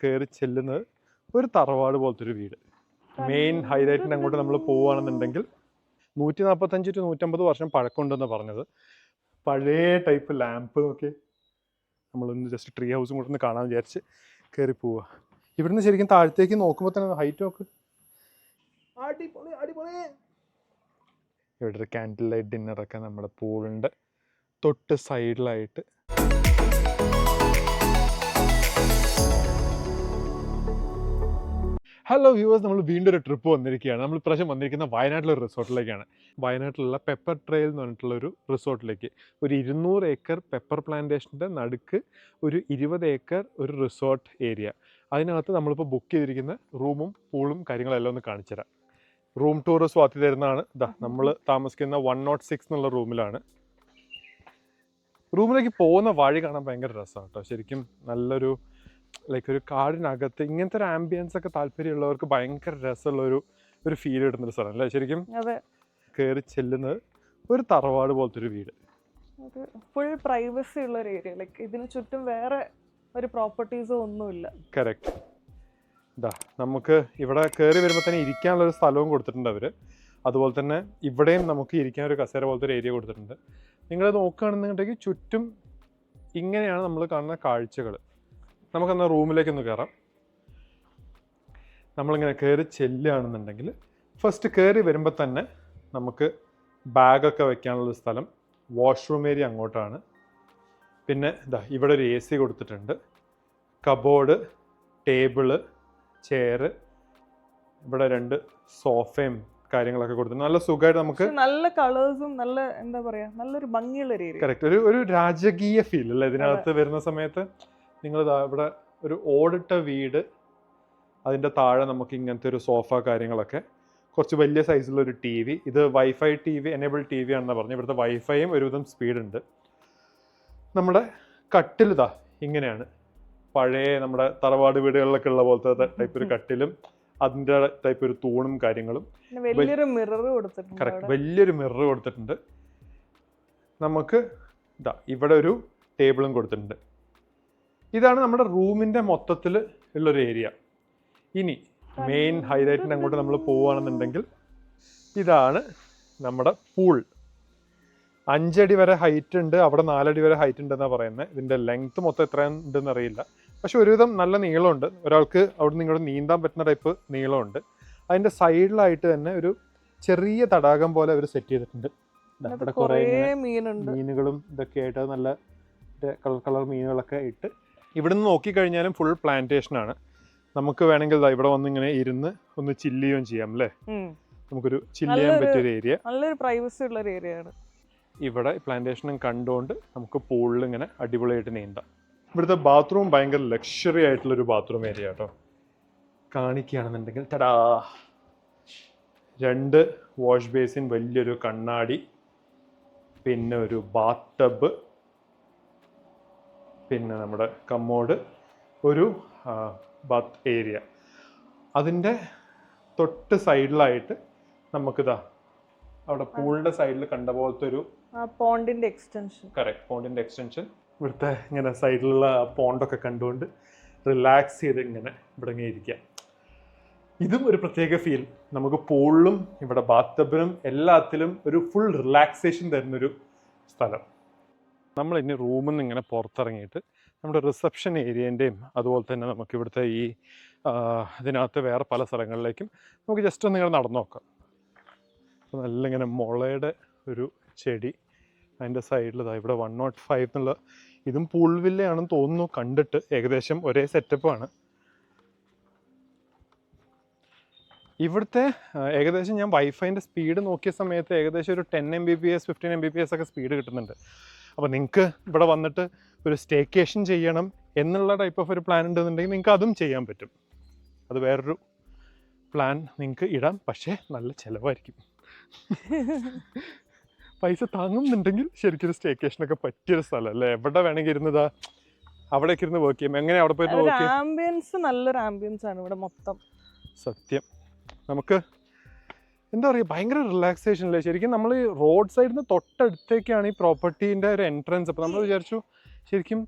കയറി ചെല്ലുന്നത് ഒരു തറവാട് പോലത്തെ ഒരു വീട്. മെയിൻ ഹൈലൈറ്റിന് അങ്ങോട്ട് നമ്മൾ പോവുകയാണെന്നുണ്ടെങ്കിൽ 145 to 150 വർഷം പഴക്കമുണ്ടെന്ന് പറഞ്ഞത്. പഴയ ടൈപ്പ് ലാമ്പ് ഒക്കെ നമ്മളൊന്ന് ജസ്റ്റ് ട്രീ ഹൗസും കൂടെ ഒന്ന് കാണാൻ വിചാരിച്ച് കയറി പോവുക. ഇവിടുന്ന് ശരിക്കും താഴത്തേക്ക് നോക്കുമ്പോൾ തന്നെ ഹൈറ്റ് നോക്ക്. ഇവിടെ ഒരു ക്യാൻഡിൽ ലൈറ്റ് ഡിന്നറൊക്കെ നമ്മുടെ പൂളിൻ്റെ തൊട്ട് സൈഡിലായിട്ട്. ഹലോ വ്യൂവേഴ്സ്, നമ്മൾ വീണ്ടും ഒരു ട്രിപ്പ് വന്നിരിക്കുകയാണ്. നമ്മൾ ഇപ്രാവശ്യം വന്നിരിക്കുന്ന വയനാട്ടിലൊരു റിസോർട്ടിലേക്കാണ്. വയനാട്ടിലുള്ള പെപ്പർ ട്രെയിൽ എന്ന് പറഞ്ഞിട്ടുള്ളൊരു റിസോർട്ടിലേക്ക്. ഒരു 200 ഏക്കർ പെപ്പർ പ്ലാന്റേഷൻ്റെ നടുക്ക് ഒരു 20 ഏക്കർ ഒരു റിസോർട്ട് ഏരിയ. അതിനകത്ത് നമ്മളിപ്പോൾ ബുക്ക് ചെയ്തിരിക്കുന്ന റൂമും പൂളും കാര്യങ്ങളെല്ലാം ഒന്ന് കാണിച്ചു തരാം. റൂം ടൂർ സ്വാതി തരുന്നതാണ്. നമ്മൾ താമസിക്കുന്ന 106 എന്നുള്ള റൂമിലാണ്. റൂമിലേക്ക് പോകുന്ന വഴി കാണാൻ ഭയങ്കര രസമാണ് കേട്ടോ. ശരിക്കും നല്ലൊരു ഒരു കാടിനകത്ത് ഇങ്ങനത്തെ ഒരു ആംബിയൻസ് ഒക്കെ താല്പര്യമുള്ളവർക്ക് ഭയങ്കര രസമുള്ള ഒരു ഫീൽ കിട്ടുന്നൊരു സ്ഥലം അല്ലേ ശരിക്കും. കയറി ചെല്ലുന്നത് ഒരു തറവാട് പോലത്തെ ഒരു വീട്. ഫുൾ പ്രൈവസി ഉള്ള ഒരു ഏരിയ. ഇതിന് ചുറ്റും വേറെ ഒരു പ്രോപ്പർട്ടീസോ ഒന്നുമില്ല. കറക്റ്റ്. നമുക്ക് ഇവിടെ കയറി വരുമ്പോൾ തന്നെ ഇരിക്കാനുള്ള ഒരു സ്ഥലവും കൊടുത്തിട്ടുണ്ട് അവർ. അതുപോലെ തന്നെ ഇവിടെയും നമുക്ക് ഇരിക്കാൻ ഒരു കസേര പോലത്തെ ഒരു ഏരിയ കൊടുത്തിട്ടുണ്ട്. നിങ്ങൾ നോക്കുകയാണെന്നുണ്ടെങ്കിൽ ചുറ്റും ഇങ്ങനെയാണ് നമ്മൾ കാണുന്ന കാഴ്ചകൾ. നമുക്കെന്നാ റൂമിലേക്കൊന്ന് കയറാം. നമ്മളിങ്ങനെ കയറി ചെല്ലുകയാണെന്നുണ്ടെങ്കിൽ ഫസ്റ്റ് കയറി വരുമ്പോൾ തന്നെ നമുക്ക് ബാഗൊക്കെ വെക്കാനുള്ളൊരു സ്ഥലം, വാഷ്റൂം ഏരിയ അങ്ങോട്ടാണ്. പിന്നെ ഇവിടെ ഒരു AC കൊടുത്തിട്ടുണ്ട്, കബോർഡ്, ടേബിള്, ചെയറ്, ഇവിടെ 2 സോഫയും കാര്യങ്ങളൊക്കെ കൊടുത്തിട്ടുണ്ട്. നല്ല സുഖമായിട്ട് നമുക്ക് നല്ല കളേഴ്സും നല്ല എന്താ പറയാ നല്ലൊരു ഭംഗിയുള്ള ഏരിയ. കറക്റ്റ്. ഒരു രാജകീയ ഫീൽ അല്ലേ ഇതിനകത്ത് വരുന്ന സമയത്ത്. നിങ്ങൾ ഇവിടെ ഒരു ഓടിട്ട വീട്, അതിൻ്റെ താഴെ നമുക്ക് ഇങ്ങനത്തെ ഒരു സോഫ കാര്യങ്ങളൊക്കെ, കുറച്ച് വലിയ സൈസിലുള്ള ഒരു TV. ഇത് വൈഫൈ TV എനേബിൾ TV ആണെന്ന് പറഞ്ഞു. ഇവിടുത്തെ വൈഫൈയും ഒരുവിധം സ്പീഡുണ്ട്. നമ്മുടെ കട്ടിൽ ഇങ്ങനെയാണ്. പഴയ നമ്മുടെ തറവാട് വീടുകളിലൊക്കെ ഉള്ള പോലത്തെ ടൈപ്പ് ഒരു കട്ടിലും അതിൻ്റെ ടൈപ്പ് ഒരു തൂണും കാര്യങ്ങളും. വലിയൊരു മിറർ കൊടുത്തിട്ടുണ്ട്. കറക്റ്റ്, വലിയൊരു മിറർ കൊടുത്തിട്ടുണ്ട്. നമുക്ക് ഇവിടെ ഒരു ടേബിളും കൊടുത്തിട്ടുണ്ട്. ഇതാണ് നമ്മുടെ റൂമിൻ്റെ മൊത്തത്തിൽ ഉള്ളൊരു ഏരിയ. ഇനി മെയിൻ ഹൈലൈറ്റിന് അങ്ങോട്ട് നമ്മൾ പോവുകയാണെന്നുണ്ടെങ്കിൽ ഇതാണ് നമ്മുടെ പൂൾ. 5 അടി വരെ ഹൈറ്റ് ഉണ്ട്, അവിടെ 4 അടി വരെ ഹൈറ്റ് ഉണ്ടെന്നാണ് പറയുന്നത്. ഇതിൻ്റെ ലെങ്ത്ത് മൊത്തം എത്ര ഉണ്ടെന്ന് അറിയില്ല, പക്ഷെ ഒരുവിധം നല്ല നീളമുണ്ട്. ഒരാൾക്ക് അവിടെ നിന്ന് ഇങ്ങോട്ട് നീന്താൻ പറ്റുന്ന ടൈപ്പ് നീളമുണ്ട്. അതിൻ്റെ സൈഡിലായിട്ട് തന്നെ ഒരു ചെറിയ തടാകം പോലെ അവർ സെറ്റ് ചെയ്തിട്ടുണ്ട്. ഇവിടെ കുറേ മീനുകളും ഇതൊക്കെ ആയിട്ട് നല്ല കളർ മീനുകളൊക്കെ ഇട്ട്. ഇവിടുന്ന് നോക്കിക്കഴിഞ്ഞാലും ഫുൾ പ്ലാന്റേഷനാണ്. നമുക്ക് വേണമെങ്കിൽ ഇവിടെ വന്ന് ഇങ്ങനെ ഇരുന്ന് ഒന്ന് ചില്ല് ചെയ്യുകയും ചെയ്യാം അല്ലേ. നമുക്കൊരു ചില്ല് ചെയ്യാൻ പറ്റിയൊരു ഏരിയ, നല്ലൊരു പ്രൈവസി ഉള്ള ഒരു ഏരിയ ആണ്. ഇവിടെ പ്ലാന്റേഷനും കണ്ടുകൊണ്ട് നമുക്ക് പൂളിൽ ഇങ്ങനെ അടിപൊളിയായിട്ട് നീന്താം. ഇവിടുത്തെ ബാത്റൂം ഭയങ്കര ലക്ഷറി ആയിട്ടുള്ളൊരു ബാത്റൂം ഏരിയ കേട്ടോ. കാണിക്കുകയാണെന്നുണ്ടെങ്കിൽ 2 വാഷ് ബേസിൻ, വലിയൊരു കണ്ണാടി, പിന്നെ ഒരു ബാത്ത് ടബ്, പിന്നെ നമ്മുടെ കമ്മോഡ്, ഒരു ബാത്ത് ഏരിയ. അതിൻ്റെ തൊട്ട് സൈഡിലായിട്ട് നമുക്കിതാ അവിടെ പൂളിൻ്റെ സൈഡിൽ കണ്ട പോലത്തെ ഒരു പോണ്ടിൻ്റെ എക്സ്റ്റൻഷൻ. കറക്റ്റ്, പോണ്ടിൻ്റെ എക്സ്റ്റൻഷൻ. ഇവിടുത്തെ ഇങ്ങനെ സൈഡിലുള്ള പോണ്ടൊക്കെ കണ്ടുകൊണ്ട് റിലാക്സ് ചെയ്ത് ഇങ്ങനെ ഇവിടെ ഇങ്ങനെ ഇരിക്കാം. ഇതും ഒരു പ്രത്യേക ഫീൽ. നമുക്ക് പൂളിലും ഇവിടെ ബാത്ത് ടബിലും എല്ലാത്തിലും ഒരു ഫുൾ റിലാക്സേഷൻ തരുന്നൊരു സ്ഥലം. നമ്മൾ ഇനി റൂമിൽ നിന്ന് ഇങ്ങനെ പുറത്തിറങ്ങിയിട്ട് നമ്മുടെ റിസപ്ഷൻ ഏരിയേൻ്റെയും അതുപോലെ തന്നെ നമുക്ക് ഇവിടുത്തെ ഈ ഇതിനകത്ത് വേറെ പല സ്ഥലങ്ങളിലേക്കും നമുക്ക് ജസ്റ്റ് ഒന്ന് ഇങ്ങനെ നടന്നു നോക്കാം. അപ്പോൾ നല്ല ഇങ്ങനെ മുളയുടെ ഒരു ചെടി, അതിൻ്റെ സൈഡിൽ ഇവിടെ 105 എന്നുള്ള, ഇതും പൂൾ വില്ലയാണെന്ന് തോന്നുന്നു കണ്ടിട്ട്. ഏകദേശം ഒരേ സെറ്റപ്പാണ്. ഇവിടുത്തെ ഏകദേശം ഞാൻ വൈഫൈൻ്റെ സ്പീഡ് നോക്കിയ സമയത്ത് ഏകദേശം ഒരു 10 Mbps 15 Mbps ഒക്കെ സ്പീഡ് കിട്ടുന്നുണ്ട്. അപ്പോൾ നിങ്ങൾക്ക് ഇവിടെ വന്നിട്ട് ഒരു സ്റ്റേക്കേഷൻ ചെയ്യണം എന്നുള്ള ടൈപ്പ് ഓഫ് ഒരു പ്ലാൻ ഉണ്ടെന്നുണ്ടെങ്കിൽ നിങ്ങൾക്ക് അതും ചെയ്യാൻ പറ്റും. അത് വേറൊരു പ്ലാൻ നിങ്ങൾക്ക് ഇടാം, പക്ഷേ നല്ല ചിലവായിരിക്കും. പൈസ താങ്ങുന്നുണ്ടെങ്കിൽ ശരിക്കും സ്റ്റേക്കേഷനൊക്കെ പറ്റിയൊരു സ്ഥലം അല്ലേ. എവിടെ വേണമെങ്കിൽ ഇരുന്നതാ അവിടേക്ക് ഇരുന്ന് വർക്ക് ചെയ്യും. എങ്ങനെ അവിടെ പോയിട്ട് വർക്ക് ചെയ്യും? ആംബിയൻസ് നല്ലൊരു ആംബിയൻസ് ആണ് ഇവിടെ മൊത്തം. സത്യം. നമുക്ക് എന്താ പറയുക, ഭയങ്കര റിലാക്സേഷൻ അല്ലേ ശരിക്കും. നമ്മൾ ഈ റോഡ് സൈഡിൽ നിന്ന് തൊട്ടടുത്തേക്കാണ് ഈ പ്രോപ്പർട്ടീൻ്റെ ഒരു എൻട്രൻസ്. അപ്പോൾ നമ്മൾ വിചാരിച്ചു ശരിക്കും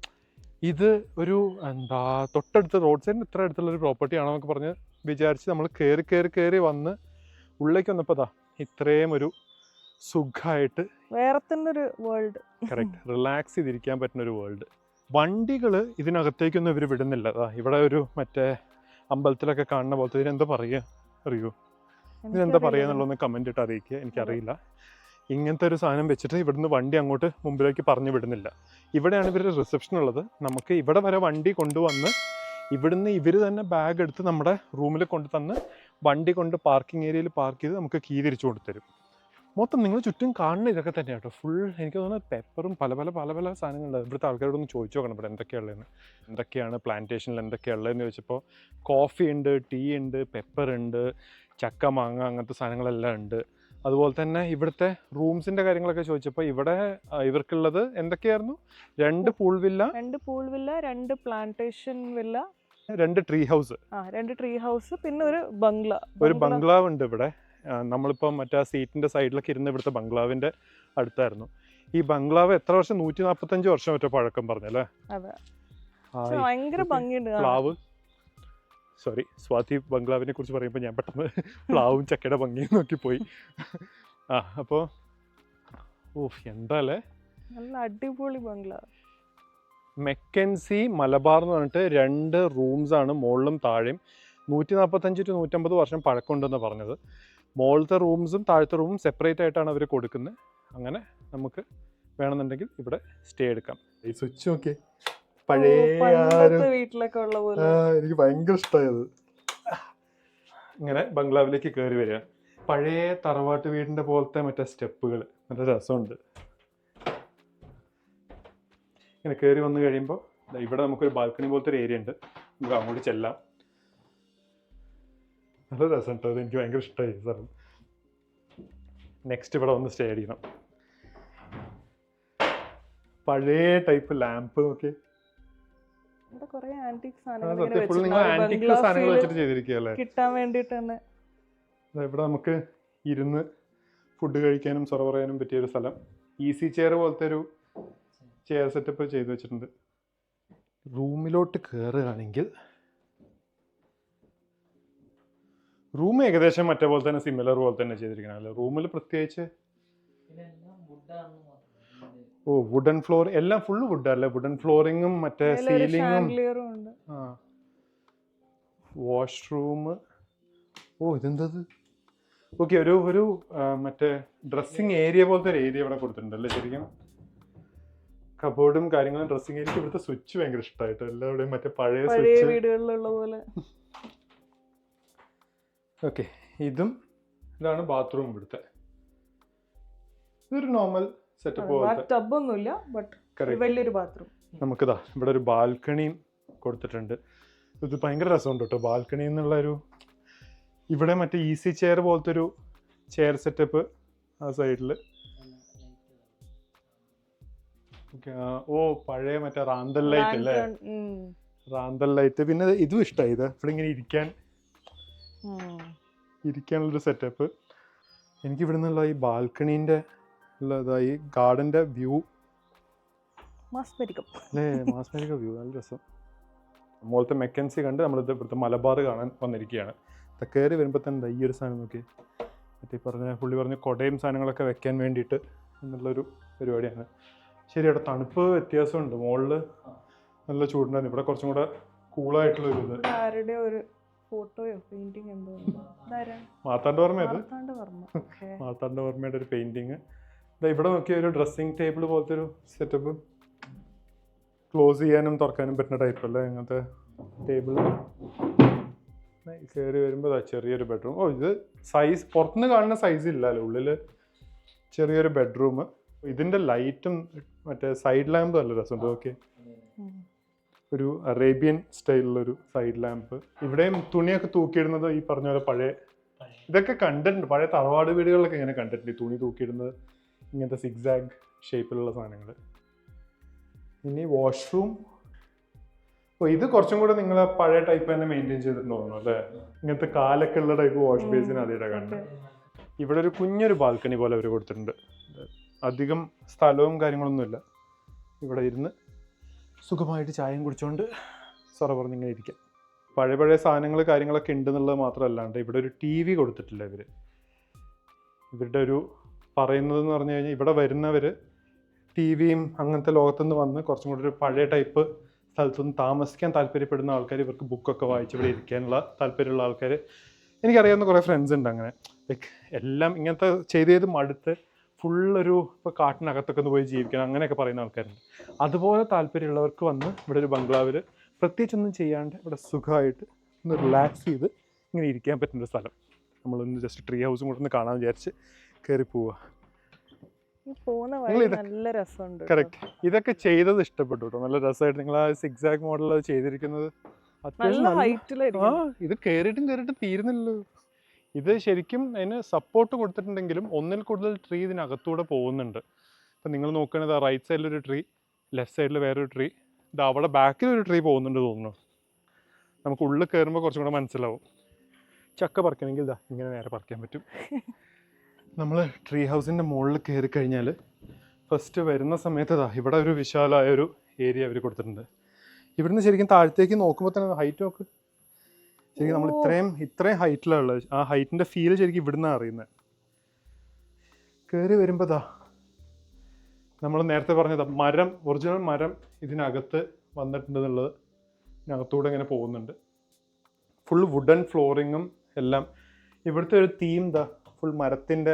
ഇത് ഒരു എന്താ തൊട്ടടുത്ത് റോഡ് സൈഡിന് ഇത്ര അടുത്തുള്ള ഒരു പ്രോപ്പർട്ടി ആണെന്നൊക്കെ പറഞ്ഞ് വിചാരിച്ച് നമ്മൾ കയറി വന്ന് ഉള്ളിലേക്ക് വന്നപ്പോൾ അതാ ഇത്രയും ഒരു സുഖമായിട്ട് വേറെ തന്നെ ഒരു വേൾഡ്. കറക്റ്റ് റിലാക്സ് ചെയ്തിരിക്കാൻ പറ്റുന്ന ഒരു വേൾഡ്. വണ്ടികൾ ഇതിനകത്തേക്കൊന്നും ഇവർ വിടുന്നില്ല. അതാ ഇവിടെ ഒരു മറ്റേ അമ്പലത്തിലൊക്കെ കാണുന്ന പോലത്തെ ഇതിനെന്താ പറയുക അറിയോ? ഇതിനെന്താ പറയുക എന്നുള്ളതൊന്ന് കമൻറ്റ് ഇട്ട് അറിയിക്കുക, എനിക്കറിയില്ല. ഇങ്ങനത്തെ ഒരു സാധനം വെച്ചിട്ട് ഇവിടുന്ന് വണ്ടി അങ്ങോട്ട് മുമ്പിലേക്ക് പറഞ്ഞു വിടുന്നില്ല. ഇവിടെയാണ് ഇവരുടെ റിസപ്ഷൻ ഉള്ളത്. നമുക്ക് ഇവിടെ വരെ വണ്ടി കൊണ്ടുവന്ന് ഇവിടുന്ന് ഇവർ തന്നെ ബാഗ് എടുത്ത് നമ്മുടെ റൂമിൽ കൊണ്ട് തന്ന് വണ്ടി കൊണ്ട് പാർക്കിംഗ് ഏരിയയിൽ പാർക്ക് ചെയ്ത് നമുക്ക് കീ തിരിച്ചു കൊടുത്തരും. മൊത്തം നിങ്ങൾ ചുറ്റും കാണുന്ന ഇതൊക്കെ തന്നെയാണ് കേട്ടോ. ഫുൾ എനിക്ക് തോന്നുന്നത് പെപ്പറും പല സാധനങ്ങളുണ്ട്. ഇവിടുത്തെ ആൾക്കാരോടൊന്ന് ചോദിച്ചു നോക്കണം ഇവിടെ എന്തൊക്കെയുള്ളതെന്ന്. എന്തൊക്കെയാണ് പ്ലാന്റേഷനിൽ എന്തൊക്കെയുള്ളതെന്ന് ചോദിച്ചപ്പോൾ കോഫി ഉണ്ട്, ടീ ഉണ്ട്, പെപ്പർ ഉണ്ട്, ചക്ക മാങ്ങ അങ്ങനത്തെ സാധനങ്ങളെല്ലാം ഉണ്ട്. അതുപോലെ തന്നെ ഇവിടുത്തെ റൂംസിൻ്റെ കാര്യങ്ങളൊക്കെ ചോദിച്ചപ്പോൾ ഇവിടെ ഇവർക്കുള്ളത് എന്തൊക്കെയായിരുന്നു? 2 pool villa, 2 plantation villa, 2 tree house, 2 tree house, പിന്നെ ഒരു ബംഗ്ലാവ് ഉണ്ട് ഇവിടെ. നമ്മളിപ്പം മറ്റേ സീറ്റിൻ്റെ സൈഡിലൊക്കെ ഇരുന്ന് ഇവിടുത്തെ ബംഗ്ലാവിൻ്റെ അടുത്തായിരുന്നു. ഈ ബംഗ്ലാവ് എത്ര വർഷം? 145 വർഷം മറ്റോ പഴക്കം പറഞ്ഞല്ലേ? ഭയങ്കര ഭംഗിയുണ്ട്. പ്ലാവ്, സോറി, സ്വാതി ബംഗ്ലാവിനെ കുറിച്ച് പറയുമ്പോൾ ഞാൻ പെട്ടെന്ന് പ്ലാവും ചക്കയുടെ ഭംഗിയും നോക്കിപ്പോയി. അപ്പോൾ എന്താ അല്ലേ, നല്ല അടിപൊളി ബംഗ്ലാവ്. മെക്കൻസി മലബാർ എന്ന് പറഞ്ഞിട്ട് 2 റൂംസാണ് മുകളിലും താഴെയും. 145 to 150 വർഷം പഴക്കമുണ്ടെന്ന് പറഞ്ഞത്. മുകളിലത്തെ റൂംസും താഴത്തെ റൂമും സെപ്പറേറ്റ് ആയിട്ടാണ് അവർ കൊടുക്കുന്നത്. അങ്ങനെ നമുക്ക് വേണമെന്നുണ്ടെങ്കിൽ ഇവിടെ സ്റ്റേ എടുക്കാം. ഈ സ്വിച്ച് നോക്കിയേ, പഴയ വീട്ടിലൊക്കെ ഉള്ള പോലെ. എനിക്ക് ഭയങ്കര ഇഷ്ടമായത്. ഇങ്ങനെ ബംഗ്ലാവിലേക്ക് കയറി വരിക. പഴയ തറവാട്ട് വീടിൻ്റെ പോലത്തെ മറ്റേ സ്റ്റെപ്പുകൾ, നല്ല രസമുണ്ട്. ഇങ്ങനെ കയറി വന്നു കഴിയുമ്പോൾ ഇവിടെ നമുക്കൊരു ബാൽക്കണി പോലത്തെ ഒരു ഏരിയ ഉണ്ട്. നമുക്ക് അങ്ങോട്ട് ചെല്ലാം. നല്ല രസം കേട്ടോ, അത് എനിക്ക് ഭയങ്കര ഇഷ്ടമായി സാർ. നെക്സ്റ്റ് ഇവിടെ വന്ന് സ്റ്റേ അടിക്കണം. പഴയ ടൈപ്പ് ലാമ്പ് നോക്കി, സാധനങ്ങൾ വെച്ചിട്ട് ചെയ്തിരിക്കുകയല്ലേ കിട്ടാൻ വേണ്ടിട്ട് തന്നെ. ഇവിടെ നമുക്ക് ഇരുന്ന് ഫുഡ് കഴിക്കാനും സൊറ പറയാനും പറ്റിയൊരു സ്ഥലം. ഈസി ചെയർ പോലത്തെ ഒരു ചെയർ സെറ്റപ്പ് ചെയ്ത് വെച്ചിട്ടുണ്ട്. റൂമിലോട്ട് കയറുകയാണെങ്കിൽ റൂം ഏകദേശം മറ്റേ പോലെ തന്നെ സിമിലർ പോലെ തന്നെ ചെയ്തിരിക്കണല്ലേ. റൂമിൽ പ്രത്യേകിച്ച് വുഡൻ ഫ്ലോർ, എല്ലാം ഫുള്ള് വുഡ് അല്ലേ? വുഡൻ ഫ്ലോറിങ്ങും മറ്റേ സീലിങ്ങും. വാഷ്റൂം, ഇതെന്തത്? ഓക്കെ, ഒരു മറ്റേ ഡ്രസ്സിങ് ഏരിയ പോലത്തെ ഒരു ഏരിയ ഇവിടെ കൊടുത്തിട്ടുണ്ടല്ലേ ശരിക്കും. കബോർഡും കാര്യങ്ങളും ഡ്രസ്സിങ് ഏരിയക്ക്. ഇവിടുത്തെ സ്വിച്ച് ഭയങ്കര ഇഷ്ടമായിട്ട് എല്ലാവരുടെയും മറ്റേ പഴയ സ്വിച്ച് വീടുകളിലുള്ള പോലെ. ഓക്കെ, ഇതാണ് ബാത്റൂം. ഇവിടുത്തെ ഇതൊരു നോർമൽ സെറ്റപ്പ് പോലത്തെ വലിയൊരു ബാത്റൂം. നമുക്കിതാ ഇവിടെ ഒരു ബാൽക്കണിയും കൊടുത്തിട്ടുണ്ട്. ഇത് ഭയങ്കര രസമുണ്ട് കേട്ടോ ബാൽക്കണി എന്നുള്ളൊരു. ഇവിടെ മറ്റേ ഈസി ചെയർ പോലത്തെ ഒരു ചെയർ സെറ്റപ്പ് ആ സൈഡിൽ. പഴയ മറ്റേ റാന്തൽ ലൈറ്റ് അല്ലേ? റാന്തൽ ലൈറ്റ്. പിന്നെ ഇതും ഇഷ്ടമായി. ഇവിടെ ഇങ്ങനെ ഇരിക്കാനുള്ളൊരു സെറ്റപ്പ്. എനിക്ക് ഇവിടെ നിന്നുള്ള ഈ ബാൽക്കണീൻ്റെ ഉള്ളതായി ഗാർഡൻ്റെ വ്യൂ അല്ലേ, മാസ്മരിക വ്യൂ, നല്ല രസം. മുകളിലത്തെ മെക്കൻസി കണ്ട് നമ്മളിത് ഇവിടുത്തെ മലബാർ കാണാൻ വന്നിരിക്കുകയാണ്. കയറി വരുമ്പോൾ തന്നെ ഈ ഒരു സാധനം നോക്കി, മറ്റേ പുള്ളി പറഞ്ഞ കൊടയും സാധനങ്ങളൊക്കെ വെക്കാൻ വേണ്ടിയിട്ട് എന്നുള്ളൊരു പരിപാടിയാണ്. ശരി, അവിടെ തണുപ്പ് വ്യത്യാസമുണ്ട്. മുകളിൽ നല്ല ചൂടുണ്ടായിരുന്നു, ഇവിടെ കുറച്ചും കൂടെ കൂളായിട്ടുള്ളൊരു ഇത്. ഫോട്ടോയോ പെയിന്റിങ് എന്തോ മാർത്താണ്ഡവർമ്മയുടെ ഒരു പെയിന്റിങ്. ഇവിടെ നോക്കിയ ഒരു ഡ്രസ്സിങ് ടേബിൾ പോലത്തെ ഒരു സെറ്റപ്പ്. ക്ലോസ് ചെയ്യാനും തുറക്കാനും പറ്റുന്ന ടൈപ്പ് അല്ലേ അങ്ങനത്തെ ടേബിൾ. കയറി വരുമ്പോൾ ചെറിയൊരു ബെഡ്റൂം. ഇത് സൈസ് പുറത്തുനിന്ന് കാണുന്ന സൈസ് ഇല്ലല്ലോ, ഉള്ളിൽ ചെറിയൊരു ബെഡ്റൂം. ഇതിൻ്റെ ലൈറ്റും മറ്റേ സൈഡ് ലാമ്പും നല്ല രസമുണ്ട്. ഓക്കെ, ഒരു അറേബ്യൻ സ്റ്റൈലിലൊരു സൈഡ് ലാമ്പ്. ഇവിടെയും തുണിയൊക്കെ തൂക്കിയിടുന്നത് ഈ പറഞ്ഞ പോലെ പഴയ ഇതൊക്കെ കണ്ടിട്ടുണ്ട്. പഴയ തറവാട് വീടുകളിലൊക്കെ ഇങ്ങനെ കണ്ടിട്ടുണ്ട്, തുണി തൂക്കിയിടുന്നത് ഇങ്ങനത്തെ സിഗ്സാഗ് ഷേപ്പിലുള്ള സാധനങ്ങൾ. ഇനി വാഷ്റൂം. ഇത് കുറച്ചും കൂടെ നിങ്ങൾ പഴയ ടൈപ്പ് തന്നെ മെയിൻറ്റെയിൻ ചെയ്തിട്ടുണ്ടോ അല്ലേ? ഇങ്ങനത്തെ കാലൊക്കെ ഉള്ള ടൈപ്പ് വാഷ് ബേസിൻ അതിയുടെ കണ്ട്. ഇവിടെ ഒരു കുഞ്ഞൊരു ബാൽക്കണി പോലെ അവർ കൊടുത്തിട്ടുണ്ട്. അധികം സ്ഥലവും കാര്യങ്ങളൊന്നുമില്ല. ഇവിടെ ഇരുന്ന് സുഖമായിട്ട് ചായയും കുടിച്ചുകൊണ്ട് സൊറ പറഞ്ഞിങ്ങനെ ഇരിക്കാം. പഴയ സാധനങ്ങൾ കാര്യങ്ങളൊക്കെ ഉണ്ടെന്നുള്ളത് മാത്രമല്ലാണ്ട് ഇവിടെ ഒരു ടി വി കൊടുത്തിട്ടില്ല ഇവരുടെ ഒരു പറയുന്നതെന്ന് പറഞ്ഞു കഴിഞ്ഞാൽ ഇവിടെ വരുന്നവർ ടി വിയും അങ്ങനത്തെ ലോകത്തുനിന്ന് വന്ന് കുറച്ചും കൂടി ഒരു പഴയ ടൈപ്പ് സ്ഥലത്തുനിന്ന് താമസിക്കാൻ താല്പര്യപ്പെടുന്ന ആൾക്കാർ, ഇവർക്ക് ബുക്കൊക്കെ വായിച്ച് ഇവിടെ ഇരിക്കാനുള്ള താല്പര്യമുള്ള ആൾക്കാർ, എനിക്കറിയാവുന്ന കുറേ ഫ്രണ്ട്സ് ഉണ്ട്. അങ്ങനെ ലൈക്ക് എല്ലാം ഇങ്ങനത്തെ ചെയ്ത് മടുത്ത് ഫുള്ളൊരു ഇപ്പോൾ കാട്ടിനകത്തൊക്കെ ഒന്ന് പോയി ജീവിക്കണം അങ്ങനെയൊക്കെ പറയുന്ന ആൾക്കാരുണ്ട്. അതുപോലെ താല്പര്യമുള്ളവർക്ക് വന്ന് ഇവിടെ ഒരു ബംഗ്ലാവിൽ പ്രത്യേകിച്ചൊന്നും ചെയ്യാണ്ട് ഇവിടെ സുഖമായിട്ട് ഒന്ന് റിലാക്സ് ചെയ്ത് ഇങ്ങനെ ഇരിക്കാൻ പറ്റുന്നൊരു സ്ഥലം. നമ്മളൊന്ന് ജസ്റ്റ് ട്രീ ഹൗസും കൂടെ ഒന്ന് കാണാൻ വിചാരിച്ച് കയറി പോവുക. നല്ല രസമുണ്ട്. കറക്റ്റ്, ഇതൊക്കെ ചെയ്തത് ഇഷ്ടപ്പെട്ടു കേട്ടോ. നല്ല രസമായിട്ട് നിങ്ങൾ ആ സിക്സാക് മോഡൽ ചെയ്തിരിക്കുന്നത് ഇത് കയറിയിട്ടും തീരുന്നില്ലല്ലോ. ഇത് ശരിക്കും അതിന് സപ്പോർട്ട് കൊടുത്തിട്ടുണ്ടെങ്കിലും ഒന്നിൽ കൂടുതൽ ട്രീ ഇതിനകത്തൂടെ പോകുന്നുണ്ട്. ഇപ്പം നിങ്ങൾ നോക്കുകയാണെങ്കിൽ റൈറ്റ് സൈഡിലൊരു ട്രീ, ലെഫ്റ്റ് സൈഡിൽ വേറൊരു ട്രീ, ഇത് അവിടെ ബാക്കിലൊരു ട്രീ പോകുന്നുണ്ട് തോന്നുന്നു. നമുക്ക് ഉള്ളിൽ കയറുമ്പോൾ കുറച്ചും കൂടെ മനസ്സിലാവും. ചക്ക പറിക്കണമെങ്കിൽ ഇതാ ഇങ്ങനെ നേരെ പറിക്കാൻ പറ്റും. നമ്മൾ ട്രീ ഹൗസിൻ്റെ മുകളിൽ കയറി കഴിഞ്ഞാൽ ഫസ്റ്റ് വരുന്ന സമയത്ത് ഇവിടെ ഒരു വിശാലമായ ഒരു ഏരിയ അവർ കൊടുത്തിട്ടുണ്ട്. ഇവിടുന്ന് ശരിക്കും താഴത്തേക്ക് നോക്കുമ്പോൾ തന്നെ ഹൈറ്റ് നോക്ക്. ശരിക്കും നമ്മൾ ഇത്രയും ഹൈറ്റിലാണ് ഉള്ളത്. ആ ഹൈറ്റിൻ്റെ ഫീൽ ശരിക്കും ഇവിടുന്ന് അറിയുന്നത്. കയറി വരുമ്പോൾ നമ്മൾ നേരത്തെ പറഞ്ഞത് മരം, ഒറിജിനൽ മരം ഇതിനകത്ത് വന്നിട്ടുണ്ടെന്നുള്ളത് ഇതിനകത്തൂടെ ഇങ്ങനെ പോകുന്നുണ്ട്. ഫുൾ വുഡൻ ഫ്ലോറിങ്ങും എല്ലാം. ഇവിടുത്തെ ഒരു തീം ഫുൾ മരത്തിൻ്റെ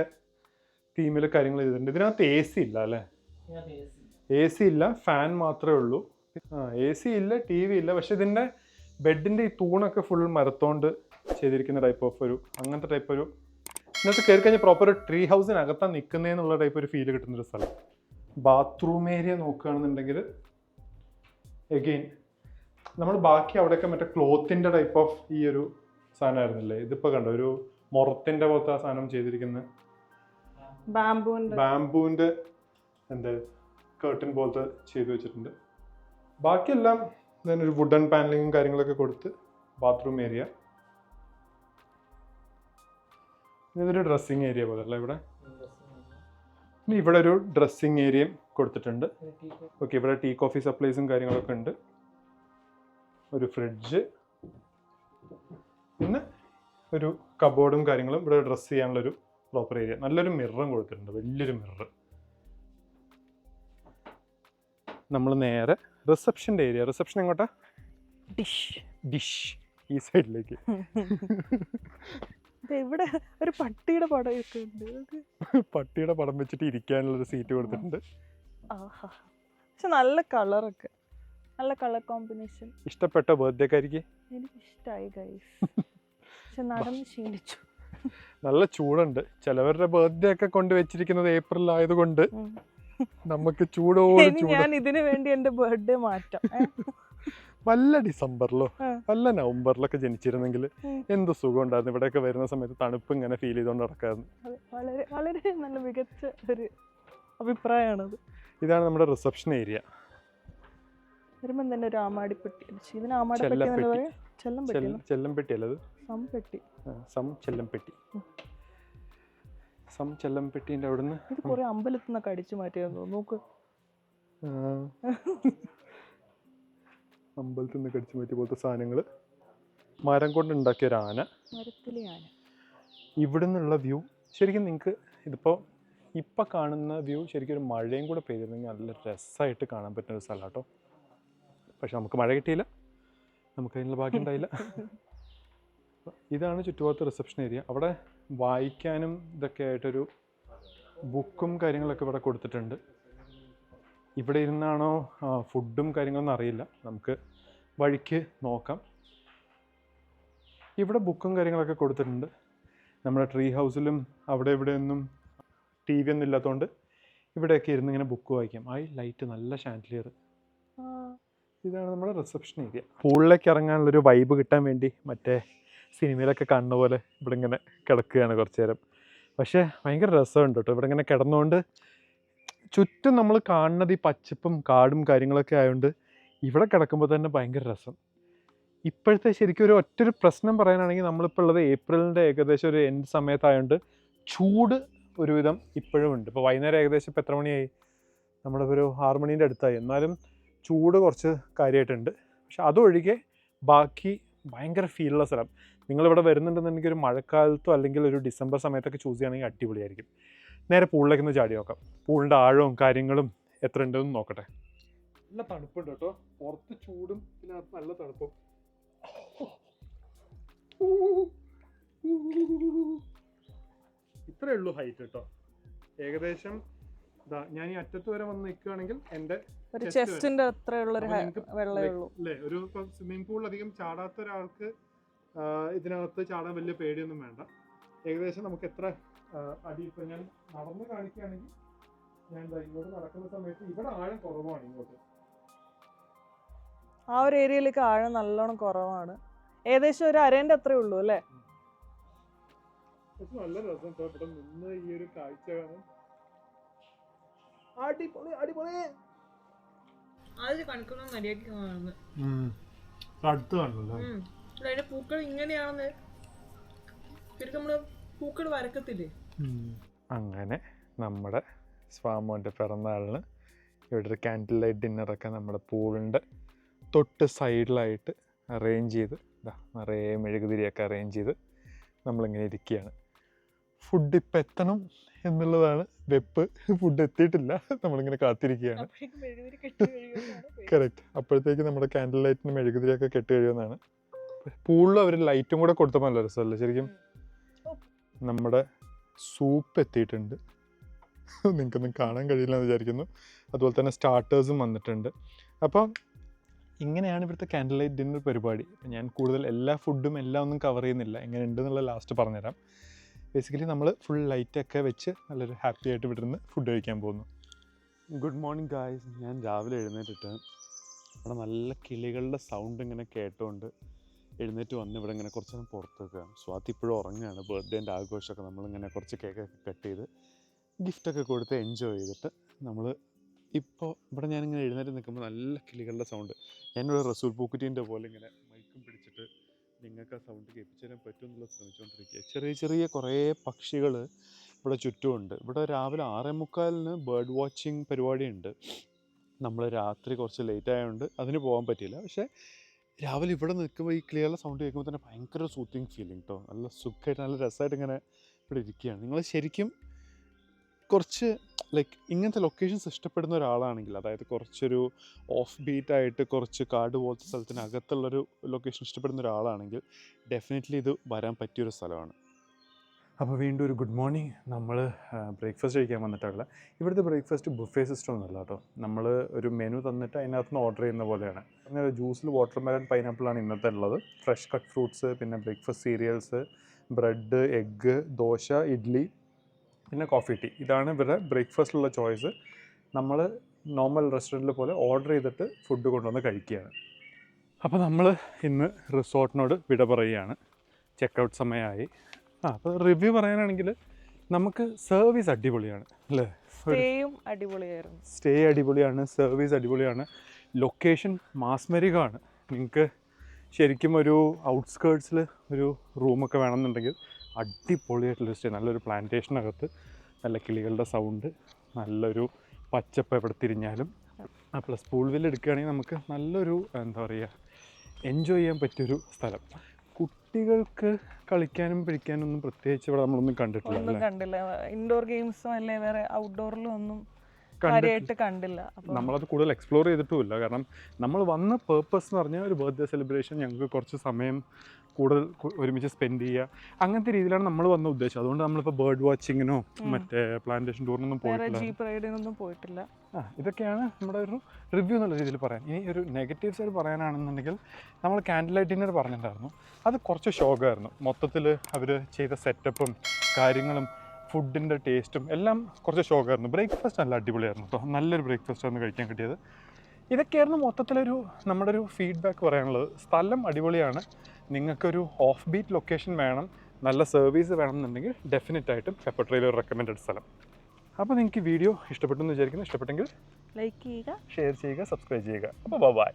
തീമിൽ കാര്യങ്ങൾ ചെയ്തിട്ടുണ്ട്. ഇതിനകത്ത് എ സി ഇല്ല അല്ലേ? എ സി ഇല്ല, ഫാൻ മാത്രമേ ഉള്ളൂ. എ സി ഇല്ല, ടി വി ഇല്ല. പക്ഷെ ഇതിൻ്റെ ബെഡിൻ്റെ ഈ തൂണൊക്കെ ഫുൾ മരത്തോണ്ട് ചെയ്തിരിക്കുന്ന ടൈപ്പ് ഓഫ് അങ്ങനത്തെ ടൈപ്പ് ഇതിനകത്ത് കയറി കഴിഞ്ഞാൽ പ്രോപ്പർ ട്രീ ഹൗസിനകത്താണ് നിൽക്കുന്നതെന്നുള്ള ടൈപ്പ് ഒരു ഫീൽ കിട്ടുന്നൊരു സ്ഥലം. ബാത്റൂം ഏരിയ നോക്കുകയാണെന്നുണ്ടെങ്കിൽ എഗെയിൻ നമ്മൾ ബാക്കി അവിടെയൊക്കെ മറ്റേ ക്ലോത്തിൻ്റെ ടൈപ്പ് ഓഫ് ഈ ഒരു സാധനമായിരുന്നില്ലേ, ഇതിപ്പോൾ കണ്ടോ ഒരു മുറത്തിൻ്റെ പോലത്തെ ആ സാധനം ചെയ്തിരിക്കുന്നത്. ബാംബൂവിൻ്റെ എന്താ കേർട്ടൻ പോലത്തെ ചെയ്തു വെച്ചിട്ടുണ്ട്. ബാക്കിയെല്ലാം ഒരു വുഡൻ പാനലിങ്ങും കാര്യങ്ങളൊക്കെ കൊടുത്ത് ബാത്റൂം ഏരിയ. ഇതൊരു ഡ്രസ്സിങ് ഏരിയ പോലെ അല്ലേ ഇവിടെ. ഇനി ഇവിടെ ഒരു ഡ്രസ്സിങ് ഏരിയയും കൊടുത്തിട്ടുണ്ട്. ഓക്കെ, ഇവിടെ ടീ കോഫി സപ്ലൈസും കാര്യങ്ങളൊക്കെ ഉണ്ട്. ഒരു ഫ്രിഡ്ജ്, പിന്നെ ഒരു കബോർഡും കാര്യങ്ങളും. ഇവിടെ ഡ്രസ്സ് ചെയ്യാനുള്ളൊരു പ്രോപ്പർ ഏരിയ. നല്ലൊരു മിററും കൊടുത്തിട്ടുണ്ട്, വലിയൊരു മിറർ. നമ്മൾ നേരെ റിസപ്ഷൻ്റെ ഏരിയ. റിസപ്ഷൻ എങ്ങോട്ടാ? ഡിഷ് ഈ സൈഡിലേക്ക്. ഇവിടെ ഒരു പട്ടിയുടെ പടം ഉണ്ട്. പട്ടിയുടെ പടം വെച്ചിട്ട് ഇരിക്കാനുള്ളൊരു സീറ്റ് കൊടുത്തിട്ടുണ്ട്. പക്ഷെ നല്ല കളറൊക്കെ, നല്ല കളർ കോമ്പിനേഷൻ. ഇഷ്ടപ്പെട്ട ബർത്ത്ഡേക്കാരിക്ക്? എനിക്ക് ഇഷ്ടമായി ഗൈസ്. പക്ഷെ നടന്ന് ക്ഷീണിച്ചു. നല്ല ചൂടുണ്ട്. ചിലവരുടെ ബർത്ത്ഡേ ഒക്കെ കൊണ്ട് വെച്ചിരിക്കുന്നത് ഏപ്രിൽ ആയതുകൊണ്ട് നമുക്ക് ചൂടോട് ഞാൻ ഇതിനു വേണ്ടി എന്റെ ബർത്ത്ഡേ മാറ്റാം. വല്ല ഡിസംബറിലോ വല്ല നവംബറിലൊക്കെ ജനിച്ചിരുന്നെങ്കിൽ എന്ത് സുഖം ഉണ്ടായിരുന്നു. ഇവിടെയൊക്കെ വരുന്ന സമയത്ത് തണുപ്പ് ഇങ്ങനെ ഫീൽ ചെയ്തുകൊണ്ട് നടക്കായിരുന്നു. വളരെ വളരെ നല്ല മികച്ച ഒരു അഭിപ്രായമാണത്. ഇതാണ് നമ്മുടെ റിസപ്ഷൻ ഏരിയ. വരുമ്പം തന്നെ ഒരു ആമാടിപ്പെട്ടി. ചെല്ലംപെട്ടി അല്ലത്, ചെല്ലംപെട്ടിന്റെ അവിടുന്ന് ഇത് കുറെ അമ്പലത്തിൽ നിന്നൊക്കെ അടിച്ചു മാറ്റിയായിരുന്നു. നോക്ക്, അമ്പലത്തിൽ നിന്ന് കടിച്ചു മാറ്റിയ പോലത്തെ സാധനങ്ങൾ. മരം കൊണ്ട് ഉണ്ടാക്കിയ ഒരു ആന. മരത്തിലെ ആന. ഇവിടെ നിന്നുള്ള വ്യൂ ശരിക്കും നിങ്ങൾക്ക് ഇപ്പം കാണുന്ന വ്യൂ ശരിക്കും ഒരു മഴയും കൂടെ പെയ്തിരുന്നെങ്കിൽ നല്ല രസമായിട്ട് കാണാൻ പറ്റുന്ന ഒരു സ്ഥലം കേട്ടോ. പക്ഷെ നമുക്ക് മഴ കിട്ടിയില്ല, നമുക്ക് അതിനുള്ള ഭാഗ്യം ഉണ്ടായില്ല. ഇതാണ് ചുറ്റുപാടത്തെ റിസപ്ഷൻ ഏരിയ. അവിടെ വായിക്കാനും ഇതൊക്കെ ആയിട്ടൊരു ബുക്കും കാര്യങ്ങളൊക്കെ ഇവിടെ കൊടുത്തിട്ടുണ്ട്. ഇവിടെ ഇരുന്നാണോ ഫുഡും കാര്യങ്ങളൊന്നും അറിയില്ല, നമുക്ക് വഴിക്ക് നോക്കാം. ഇവിടെ ബുക്കും കാര്യങ്ങളൊക്കെ കൊടുത്തിട്ടുണ്ട്. നമ്മുടെ ട്രീ ഹൗസിലും അവിടെ ഇവിടെയൊന്നും ടി വി ഒന്നും ഇല്ലാത്തതുകൊണ്ട് ഇവിടെയൊക്കെ ഇരുന്ന് ഇങ്ങനെ ബുക്ക് വായിക്കാം. ലൈറ്റ് നല്ല ഷാൻഡ്ലിയർ. ഇതാണ് നമ്മുടെ റിസപ്ഷൻ ഏരിയ. പൂളിലേക്ക് ഇറങ്ങാനുള്ളൊരു വൈബ് കിട്ടാൻ വേണ്ടി മറ്റേ സിനിമയിലൊക്കെ കാണുന്ന പോലെ ഇവിടെ ഇങ്ങനെ കിടക്കുകയാണ് കുറച്ച് നേരം. പക്ഷേ ഭയങ്കര രസമുണ്ട് കേട്ടോ. ഇവിടെ ഇങ്ങനെ കിടന്നുകൊണ്ട് ചുറ്റും നമ്മൾ കാണുന്നത് ഈ പച്ചപ്പും കാടും കാര്യങ്ങളൊക്കെ ആയതുകൊണ്ട് ഇവിടെ കിടക്കുമ്പോൾ തന്നെ ഭയങ്കര രസം. ഇപ്പോഴത്തെ ശരിക്കും ഒറ്റൊരു പ്രശ്നം പറയാനാണെങ്കിൽ നമ്മളിപ്പോൾ ഉള്ളത് ഏപ്രിലിൻ്റെ ഏകദേശം ഒരു എൻഡ് സമയത്തായതുകൊണ്ട് ചൂട് ഒരുവിധം ഇപ്പോഴും ഉണ്ട്. ഇപ്പോൾ വൈകുന്നേരം ഏകദേശം ഇപ്പോൾ എത്ര മണിയായി? നമ്മുടെ ഒരു 6 മണീൻ്റെ അടുത്തായി. എന്നാലും ചൂട് കുറച്ച് കാര്യമായിട്ടുണ്ട്. പക്ഷെ അതൊഴികെ ബാക്കി ഭയങ്കര ഫീലുള്ള സ്ഥലം. നിങ്ങളിവിടെ വരുന്നുണ്ടെന്നുണ്ടെങ്കിൽ ഒരു മഴക്കാലത്തോ അല്ലെങ്കിൽ ഒരു ഡിസംബർ സമയത്തൊക്കെ ചൂസ് ചെയ്യുകയാണെങ്കിൽ അടിപൊളിയായിരിക്കും. നേരെ പൂളിലേക്ക് ഒന്ന് ചാടി നോക്കാം. പൂളിൻ്റെ ആഴവും കാര്യങ്ങളും എത്ര ഉണ്ടെന്ന് നോക്കട്ടെ. നല്ല തണുപ്പുണ്ട് കേട്ടോ, പുറത്ത് ചൂടും പിന്നെ നല്ല തണുപ്പും. ഇത്രയേ ഉള്ളൂ ഹൈറ്റ് കേട്ടോ. ഏകദേശം ഞാൻ ഈ അറ്റത്ത് വരെ വന്ന് നിൽക്കുകയാണെങ്കിൽ എൻ്റെ ചെസ്റ്റിന്റെ അത്രയുള്ളൊരു വെള്ളമേ ഉള്ളൂ അല്ലേ. ഒരു ഇപ്പം സ്വിമ്മിംഗ് പൂളിൽ അധികം ചാടാത്ത ഒരാൾക്ക് ഇതിനകത്ത് ചാടാൻ വലിയ പേടിയൊന്നും വേണ്ട. ഏകദേശം നമുക്ക് എത്ര അടി ഇപ്പം ഞാൻ നടന്ന് കാണിക്കുകയാണെങ്കിൽ ഞാൻ ഇങ്ങോട്ട് നടക്കുന്ന സമയത്ത് ഇവിടെ ആഴം കുറവാണ്. ഇങ്ങോട്ട് ആ ഒരു ഏരിയയിലേക്ക് ആഴം നല്ലോണം കുറവാണ്. ഏകദേശം ഒരു അരേന്റെ അത്രേ ഉള്ളൂ അല്ലേ. പക്ഷെ നല്ല രസം കേട്ടോ ഇവിടെ നിന്ന് ഈ ഒരു കാഴ്ച കാണാൻ. അടിപൊളി അടിപൊളി. അടുത്ത് കാണുമല്ലോ അതിന്റെ പൂക്കൾ ഇങ്ങനെയാണെന്ന് ശരിക്കും നമ്മള് പൂക്കൾ വരക്കത്തില്ലേ. അങ്ങനെ നമ്മുടെ സ്വാമോൻ്റെ പിറന്നാളിന് ഇവിടെ ഒരു ക്യാൻഡിൽ ലൈറ്റ് ഡിന്നറൊക്കെ നമ്മുടെ പൂളിൻ്റെ തൊട്ട് സൈഡിലായിട്ട് അറേഞ്ച് ചെയ്ത് നിറയെ മെഴുകുതിരിയൊക്കെ അറേഞ്ച് ചെയ്ത് നമ്മളിങ്ങനെ ഇരിക്കുകയാണ്. ഫുഡ് ഇപ്പം എത്തണം എന്നുള്ളതാണ് വെപ്പ്. ഫുഡ് എത്തിയിട്ടില്ല, നമ്മളിങ്ങനെ കാത്തിരിക്കുകയാണ്. കറക്റ്റ്, അപ്പോഴത്തേക്ക് നമ്മുടെ ക്യാൻഡിൽ ലൈറ്റിന് മെഴുകുതിരിയൊക്കെ കെട്ട് കഴിയുമെന്നാണ്. പൂളിൽ അവർ ലൈറ്റും കൂടെ കൊടുത്തപ്പോൾ നല്ല രസമല്ലേ ശരിക്കും. നമ്മുടെ സൂപ്പ് എത്തിയിട്ടുണ്ട്, നിങ്ങൾക്കൊന്നും കാണാൻ കഴിയില്ല എന്ന് വിചാരിക്കുന്നു. അതുപോലെ തന്നെ സ്റ്റാർട്ടേഴ്സും വന്നിട്ടുണ്ട്. അപ്പം ഇങ്ങനെയാണ് ഇവിടുത്തെ ക്യാൻഡിൽ ലൈറ്റ് ഡിന്നർ പരിപാടി. ഞാൻ കൂടുതൽ എല്ലാ ഫുഡും എല്ലാം ഒന്നും കവർ ചെയ്യുന്നില്ല, എങ്ങനെ ഉണ്ടെന്നുള്ള ലാസ്റ്റ് പറഞ്ഞുതരാം. ബേസിക്കലി നമ്മൾ ഫുൾ ലൈറ്റൊക്കെ വെച്ച് നല്ലൊരു ഹാപ്പി ആയിട്ട് ഇവിടെ നിന്ന് ഫുഡ് കഴിക്കാൻ പോകുന്നു. Good morning guys. ഞാൻ രാവിലെ എഴുന്നേറ്റിട്ട് ഇവിടെ നല്ല കിളികളുടെ സൗണ്ട് ഇങ്ങനെ കേട്ടുകൊണ്ട് എഴുന്നേറ്റ് വന്ന് ഇവിടെ ഇങ്ങനെ കുറച്ച് നേരം പുറത്ത് വെക്കുകയാണ്. സ്വാതി ഇപ്പോഴും ഉറങ്ങുകയാണ്. ബർത്ത്ഡേൻ്റെ ആഘോഷമൊക്കെ നമ്മളിങ്ങനെ കുറച്ച് കേക്കൊക്കെ കട്ട് ചെയ്ത് ഗിഫ്റ്റൊക്കെ കൊടുത്ത് എൻജോയ് ചെയ്തിട്ട് നമ്മൾ ഇപ്പോൾ ഇവിടെ ഞാനിങ്ങനെ എഴുന്നേറ്റ് നിൽക്കുമ്പോൾ നല്ല കിളികളുടെ സൗണ്ട്. ഞാനൊരു റസൂൽ പൂക്കുറ്റീൻ്റെ പോലെ ഇങ്ങനെ മൈക്കും പിടിച്ചിട്ട് നിങ്ങൾക്ക് ആ സൗണ്ട് കേൾപ്പിച്ചു തരാൻ പറ്റുമെന്നുള്ള ശ്രമിച്ചുകൊണ്ടിരിക്കുക. ചെറിയ ചെറിയ കുറേ പക്ഷികൾ ഇവിടെ ചുറ്റുമുണ്ട്. ഇവിടെ രാവിലെ 6:45 ബേർഡ് വാച്ചിങ് പരിപാടിയുണ്ട്. നമ്മൾ രാത്രി കുറച്ച് ലേറ്റ് ആയതുകൊണ്ട് അതിന് പോകാൻ പറ്റിയില്ല. പക്ഷേ രാവിലെ ഇവിടെ നിൽക്കുമ്പോൾ ഈ കിളികളുടെ സൗണ്ട് കേൾക്കുമ്പോൾ തന്നെ ഭയങ്കര സൂത്തിങ് ഫീലിംഗ് കേട്ടോ. നല്ല സുഖമായിട്ട് നല്ല രസമായിട്ട് ഇങ്ങനെ ഇവിടെ ഇരിക്കുകയാണ്. നിങ്ങൾ ശരിക്കും കുറച്ച് ലൈക്ക് ഇങ്ങനത്തെ ലൊക്കേഷൻസ് ഇഷ്ടപ്പെടുന്ന ഒരാളാണെങ്കിൽ, അതായത് കുറച്ചൊരു ഓഫ് ബീറ്റായിട്ട് കുറച്ച് കാട് പോലത്തെ സ്ഥലത്തിനകത്തുള്ളൊരു ലൊക്കേഷൻ ഇഷ്ടപ്പെടുന്ന ഒരാളാണെങ്കിൽ ഡെഫിനറ്റ്ലി ഇത് വരാൻ പറ്റിയൊരു സ്ഥലമാണ്. അപ്പോൾ വീണ്ടും ഒരു ഗുഡ് മോർണിംഗ്. നമ്മൾ ബ്രേക്ക്ഫാസ്റ്റ് കഴിക്കാൻ വന്നിട്ടുള്ള ഇവിടുത്തെ ബ്രേക്ക്ഫാസ്റ്റ് ബുഫേ സിസ്റ്റം ഒന്നുമല്ല കേട്ടോ. നമ്മൾ ഒരു മെനു തന്നിട്ട് അതിനകത്ത് നിന്ന് ഓർഡർ ചെയ്യുന്ന പോലെയാണ്. അങ്ങനെ ജ്യൂസിൽ വാട്ടർമെലൺ പൈനാപ്പിളാണ് ഇന്നത്തെ ഉള്ളത്. ഫ്രഷ് കട്ട് ഫ്രൂട്ട്സ്, പിന്നെ breakfast serials, bread, egg, dosa, idli, പിന്നെ കോഫി ടീ. ഇതാണ് ഇവരുടെ ബ്രേക്ക്ഫാസ്റ്റിലുള്ള ചോയ്സ്. നമ്മൾ നോർമൽ റെസ്റ്റോറൻറ്റിൽ പോലെ ഓർഡർ ചെയ്തിട്ട് ഫുഡ് കൊണ്ടുവന്ന് കഴിക്കുകയാണ്. അപ്പോൾ നമ്മൾ ഇന്ന് റിസോർട്ടിനോട് വിട പറയുകയാണ്. ചെക്കൗട്ട് സമയമായി. അപ്പോൾ റിവ്യൂ പറയാനാണെങ്കിൽ നമുക്ക് സർവീസ് അടിപൊളിയാണ് അല്ലേ. സ്റ്റേയും അടിപൊളിയായിരുന്നു. സ്റ്റേ അടിപൊളിയാണ്, സർവീസ് അടിപൊളിയാണ്, ലൊക്കേഷൻ മാസ്മരികമാണ്. നിങ്ങൾക്ക് ശരിക്കും ഒരു ഔട്ട്സ്കേർട്സിൽ ഒരു റൂമൊക്കെ വേണമെന്നുണ്ടെങ്കിൽ അടിപൊളിയായിട്ടുള്ളൊരു സ്റ്റേ. നല്ലൊരു പ്ലാന്റേഷനകത്ത് നല്ല കിളികളുടെ സൗണ്ട്, നല്ലൊരു പച്ചപ്പ് എവിടെ തിരിഞ്ഞാലും. പ്ലസ് പൂൾ വില്ല എടുക്കുകയാണെങ്കിൽ നമുക്ക് നല്ലൊരു എന്താ പറയുക എൻജോയ് ചെയ്യാൻ പറ്റിയൊരു സ്ഥലം. കുട്ടികൾക്ക് കളിക്കാനും പിടിക്കാനും ഒന്നും പ്രത്യേകിച്ച് ഇവിടെ നമ്മളൊന്നും കണ്ടില്ല. ഇൻഡോർ ഗെയിംസും അല്ലേ വേറെ ഔട്ട്ഡോറിലും ഒന്നും കാര്യമായിട്ട് കണ്ടില്ല. നമ്മളത് കൂടുതൽ എക്സ്പ്ലോർ ചെയ്തിട്ടുമില്ല. കാരണം നമ്മൾ വന്ന പേർപ്പസ് എന്ന് പറഞ്ഞാൽ ഒരു ബർത്ത്ഡേ സെലിബ്രേഷൻ, ഞങ്ങൾക്ക് കുറച്ച് സമയം കൂടുതൽ ഒരുമിച്ച് സ്പെൻഡ് ചെയ്യുക, അങ്ങനത്തെ രീതിയിലാണ് നമ്മൾ വന്ന ഉദ്ദേശം. അതുകൊണ്ട് നമ്മളിപ്പോൾ ബേർഡ് വാച്ചിങ്ങിനോ മറ്റേ പ്ലാന്റേഷൻ ടൂറിനൊന്നും പോയിട്ടില്ല. ഇതൊക്കെയാണ് നമ്മുടെ ഒരു റിവ്യൂ എന്നുള്ള രീതിയിൽ പറയാൻ. ഇനി ഒരു നെഗറ്റീവ് സൈഡ് പറയാനാണെന്നുണ്ടെങ്കിൽ നമ്മൾ ക്യാൻഡിൽ ലൈറ്റ് ഡിന്നർ പറഞ്ഞിട്ടുണ്ടായിരുന്നു, അത് കുറച്ച് ഷോക്കായിരുന്നു. മൊത്തത്തിൽ അവർ ചെയ്ത സെറ്റപ്പും കാര്യങ്ങളും ഫുഡിൻ്റെ ടേസ്റ്റും എല്ലാം കുറച്ച് ഷോക്കായിരുന്നു. ബ്രേക്ക്ഫാസ്റ്റ് നല്ല അടിപൊളിയായിരുന്നു കേട്ടോ. നല്ലൊരു ബ്രേക്ക്ഫാസ്റ്റാണ് കഴിക്കാൻ കിട്ടിയത്. ഇതൊക്കെയായിരുന്നു മൊത്തത്തിലൊരു നമ്മുടെ ഒരു ഫീഡ്ബാക്ക് പറയാനുള്ളത്. സ്ഥലം അടിപൊളിയാണ്. നിങ്ങൾക്കൊരു ഓഫ് ബീറ്റ് ലൊക്കേഷൻ വേണം, നല്ല സർവീസ് വേണമെന്നുണ്ടെങ്കിൽ ഡെഫിനറ്റായിട്ടും പെപ്പർ ട്രെയിൽ ഒരു റെക്കമെൻഡഡ് സ്ഥലം. അപ്പോൾ നിങ്ങൾക്ക് വീഡിയോ ഇഷ്ടപ്പെട്ടു എന്ന് വിചാരിക്കുന്നു. ഇഷ്ടപ്പെട്ടെങ്കിൽ ലൈക്ക് ചെയ്യുക, ഷെയർ ചെയ്യുക, സബ്സ്ക്രൈബ് ചെയ്യുക. അപ്പോൾ ബൈ.